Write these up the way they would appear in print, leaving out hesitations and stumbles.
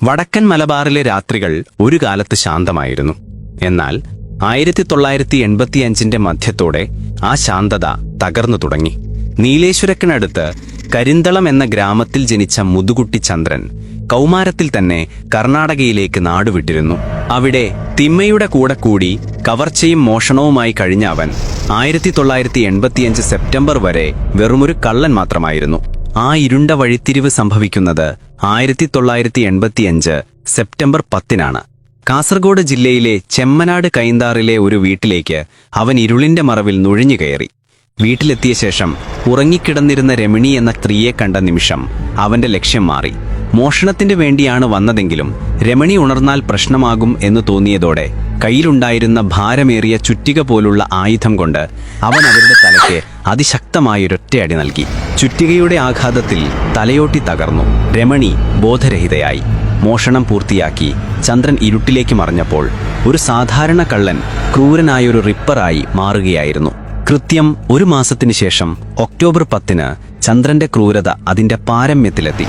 വടക്കൻ മലബാറിലെ രാത്രികൾ ഒരു കാലത്ത് ശാന്തമായിരുന്നു. എന്നാൽ 1985 മധ്യത്തോടെ ആ ശാന്തത തകർന്നു തുടങ്ങി. നീലേശ്വരത്തിനടുത്ത് കരിന്തളം എന്ന ഗ്രാമത്തിൽ ജനിച്ച മുതുകുട്ടി ചന്ദ്രൻ കൗമാരത്തിൽ തന്നെ കർണാടകയിലേക്ക് നാടുവിട്ടിരുന്നു. അവിടെ തിമ്മയുടെ കൂടെ കൂടി കവർച്ചയും മോഷണവുമായി കഴിഞ്ഞ അവൻ 1985 സെപ്റ്റംബർ വരെ വെറുമൊരു കള്ളൻ മാത്രമായിരുന്നു. ആ ഇരുണ്ട വഴിത്തിരിവ് സംഭവിക്കുന്നത് 1985 സെപ്റ്റംബർ 10-നാണ്. കാസർഗോഡ് ജില്ലയിലെ ചെമ്മനാട് കൈന്താറിലെ ഒരു വീട്ടിലേക്ക് അവൻ ഇരുളിന്റെ മറവിൽ നുഴഞ്ഞുകയറി. വീട്ടിലെത്തിയ ശേഷം ഉറങ്ങിക്കിടന്നിരുന്ന രമണി എന്ന സ്ത്രീയെ കണ്ട നിമിഷം അവന്റെ ലക്ഷ്യം മാറി. മോഷണത്തിന് വേണ്ടിയാണ് വന്നതെങ്കിലും രമണി ഉണർന്നാൽ പ്രശ്നമാകും എന്ന് തോന്നിയതോടെ കയ്യിലുണ്ടായിരുന്ന ഭാരമേറിയ ചുറ്റിക പോലുള്ള ആയുധം കൊണ്ട് അവൻ അവരുടെ തലയ്ക്ക് അതിശക്തമായൊരൊറ്റയടി നൽകി. ചുറ്റികയുടെ ആഘാതത്തിൽ തലയോട്ടി തകർന്നു. രമണി ബോധരഹിതയായി. മോഷണം പൂർത്തിയാക്കി ചന്ദ്രൻ ഇരുട്ടിലേക്ക് മറഞ്ഞപ്പോൾ ഒരു സാധാരണ കള്ളൻ ക്രൂരനായൊരു റിപ്പറായി മാറുകയായിരുന്നു. കൃത്യം ഒരു മാസത്തിനു ശേഷം ഒക്ടോബർ 10-ന് ചന്ദ്രന്റെ ക്രൂരത അതിന്റെ പാരമ്യത്തിലെത്തി.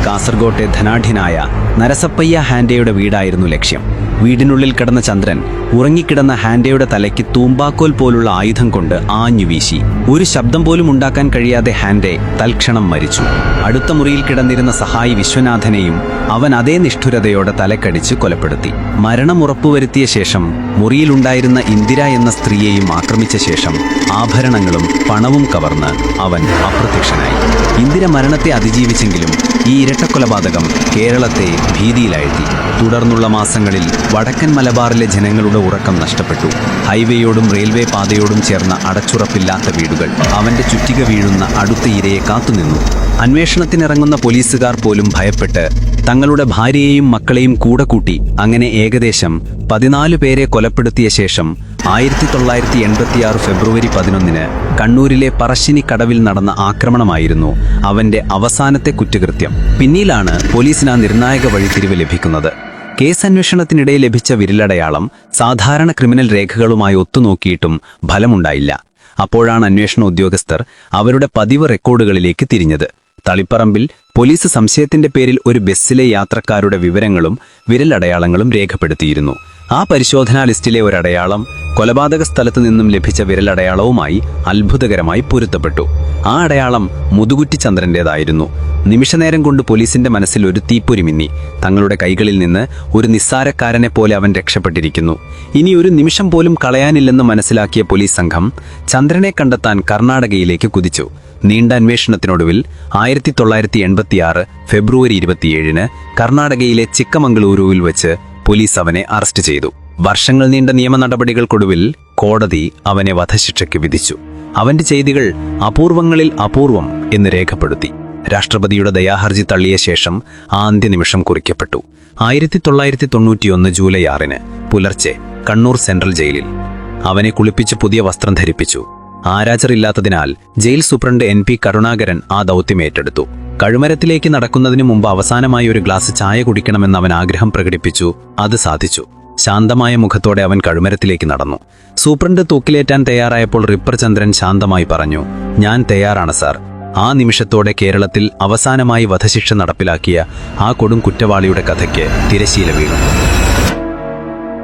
കാസർഗോട്ടെ ധനാഢ്യനായ നരസപ്പയ്യ ഹാൻഡെയുടെ വീടായിരുന്നു ലക്ഷ്യം. വീടിനുള്ളിൽ കിടന്ന ചന്ദ്രൻ ഉറങ്ങിക്കിടന്ന ഹാൻഡെയുടെ തലയ്ക്ക് തൂമ്പാക്കോൽ പോലുള്ള ആയുധം കൊണ്ട് ആഞ്ഞു വീശി. ഒരു ശബ്ദം പോലും ഉണ്ടാക്കാൻ കഴിയാതെ ഹാൻഡെ തൽക്ഷണം മരിച്ചു. അടുത്ത മുറിയിൽ കിടന്നിരുന്ന സഹായി വിശ്വനാഥനെയും അവൻ അതേ നിഷ്ഠുരതയോടെ തലക്കടിച്ച് കൊലപ്പെടുത്തി. മരണം ഉറപ്പുവരുത്തിയ ശേഷം മുറിയിലുണ്ടായിരുന്ന ഇന്ദിര എന്ന സ്ത്രീയെയും ആക്രമിച്ച ശേഷം ആഭരണങ്ങളും പണവും കവർന്ന് അവൻ അപ്രത്യക്ഷനായി. ഇന്ദിര മരണത്തെ അതിജീവിച്ചെങ്കിലും ഈ ഇരട്ടക്കൊലപാതകം കേരളത്തെ ഭീതിയിലാഴ്ത്തി. തുടർന്നുള്ള മാസങ്ങളിൽ വടക്കൻ മലബാറിലെ ജനങ്ങളുടെ ഉറക്കം നഷ്ടപ്പെട്ടു. ഹൈവേയോടും റെയിൽവേ പാതയോടും ചേർന്ന അടച്ചുറപ്പില്ലാത്ത വീടുകൾ അവന്റെ ചുറ്റിക വീഴുന്ന അടുത്ത ഇരയെ കാത്തുനിന്നു. അന്വേഷണത്തിനിറങ്ങുന്ന പോലീസുകാർ പോലും ഭയപ്പെട്ട് തങ്ങളുടെ ഭാര്യയെയും മക്കളെയും കൂടെ കൂട്ടി. അങ്ങനെ ഏകദേശം 14 പേരെ കൊലപ്പെടുത്തിയ ശേഷം 1986 ഫെബ്രുവരി 11-ന് കണ്ണൂരിലെ പറശ്ശിനി കടവിൽ നടന്ന ആക്രമണമായിരുന്നു അവന്റെ അവസാനത്തെ കുറ്റകൃത്യം. പിന്നീടാണ് പോലീസിന് ആ നിർണായക വഴിത്തിരിവ് ലഭിക്കുന്നത്. കേസ് അന്വേഷണത്തിനിടെ ലഭിച്ച വിരലടയാളം സാധാരണ ക്രിമിനൽ രേഖകളുമായി ഒത്തുനോക്കിയിട്ടും ഫലമുണ്ടായില്ല. അപ്പോഴാണ് അന്വേഷണ ഉദ്യോഗസ്ഥർ അവരുടെ പതിവ് റെക്കോർഡുകളിലേക്ക് തിരിഞ്ഞത്. തളിപ്പറമ്പിൽ പോലീസ് സംശയത്തിന്റെ പേരിൽ ഒരു ബസ്സിലെ യാത്രക്കാരുടെ വിവരങ്ങളും വിരലടയാളങ്ങളും രേഖപ്പെടുത്തിയിരുന്നു. ആ പരിശോധനാ ലിസ്റ്റിലെ ഒരടയാളം കൊലപാതക സ്ഥലത്തു നിന്നും ലഭിച്ച വിരലടയാളവുമായി അത്ഭുതകരമായി പൊരുത്തപ്പെട്ടു. ആ അടയാളം മുതുകുറ്റി ചന്ദ്രന്റേതായിരുന്നു. നിമിഷനേരം കൊണ്ട് പോലീസിന്റെ മനസ്സിൽ ഒരു തീപ്പൊരി മിന്നി. തങ്ങളുടെ കൈകളിൽ നിന്ന് ഒരു നിസ്സാരക്കാരനെ പോലെ അവൻ രക്ഷപ്പെട്ടിരിക്കുന്നു. ഇനി ഒരു നിമിഷം പോലും കളയാനില്ലെന്ന് മനസ്സിലാക്കിയ പോലീസ് സംഘം ചന്ദ്രനെ കണ്ടെത്താൻ കർണാടകയിലേക്ക് കുതിച്ചു. നീണ്ട അന്വേഷണത്തിനൊടുവിൽ 1986 ഫെബ്രുവരി 27-ന് കർണാടകയിലെ ചിക്കമംഗളൂരുവിൽ വെച്ച് പോലീസ് അവനെ അറസ്റ്റ് ചെയ്തു. വർഷങ്ങൾ നീണ്ട നിയമ നടപടികൾക്കൊടുവിൽ കോടതി അവനെ വധശിക്ഷയ്ക്ക് വിധിച്ചു. അവന്റെ ചെയ്തികൾ അപൂർവങ്ങളിൽ അപൂർവം എന്ന് രേഖപ്പെടുത്തി. രാഷ്ട്രപതിയുടെ ദയാഹർജി തള്ളിയ ശേഷം ആ അന്ത്യനിമിഷം കുറിക്കപ്പെട്ടു. 1991 ജൂലൈ 6-ന് പുലർച്ചെ കണ്ണൂർ സെൻട്രൽ ജയിലിൽ അവനെ കുളിപ്പിച്ച് പുതിയ വസ്ത്രം ധരിപ്പിച്ചു. ആരാച്ചറില്ലാത്തതിനാൽ ജയിൽ സൂപ്രണ്ട് NP കരുണാകരൻ ആ ദൗത്യം ഏറ്റെടുത്തു. കഴുമരത്തിലേക്ക് നടക്കുന്നതിന് മുമ്പ് അവസാനമായി ഒരു ഗ്ലാസ് ചായ കുടിക്കണമെന്ന് അവൻ ആഗ്രഹം പ്രകടിപ്പിച്ചു. അത് സാധിച്ചു. ശാന്തമായ മുഖത്തോടെ അവൻ കഴുമരത്തിലേക്ക് നടന്നു. സൂപ്രണ്ട് തൂക്കിലേറ്റാൻ തയ്യാറായപ്പോൾ റിപ്പർ ചന്ദ്രൻ ശാന്തമായി പറഞ്ഞു, "ഞാൻ തയ്യാറാണ് സാർ." ആ നിമിഷത്തോടെ കേരളത്തിൽ അവസാനമായി വധശിക്ഷ നടപ്പിലാക്കിയ ആ കൊടും കുറ്റവാളിയുടെ കഥയ്ക്ക് തിരശീല വീണു.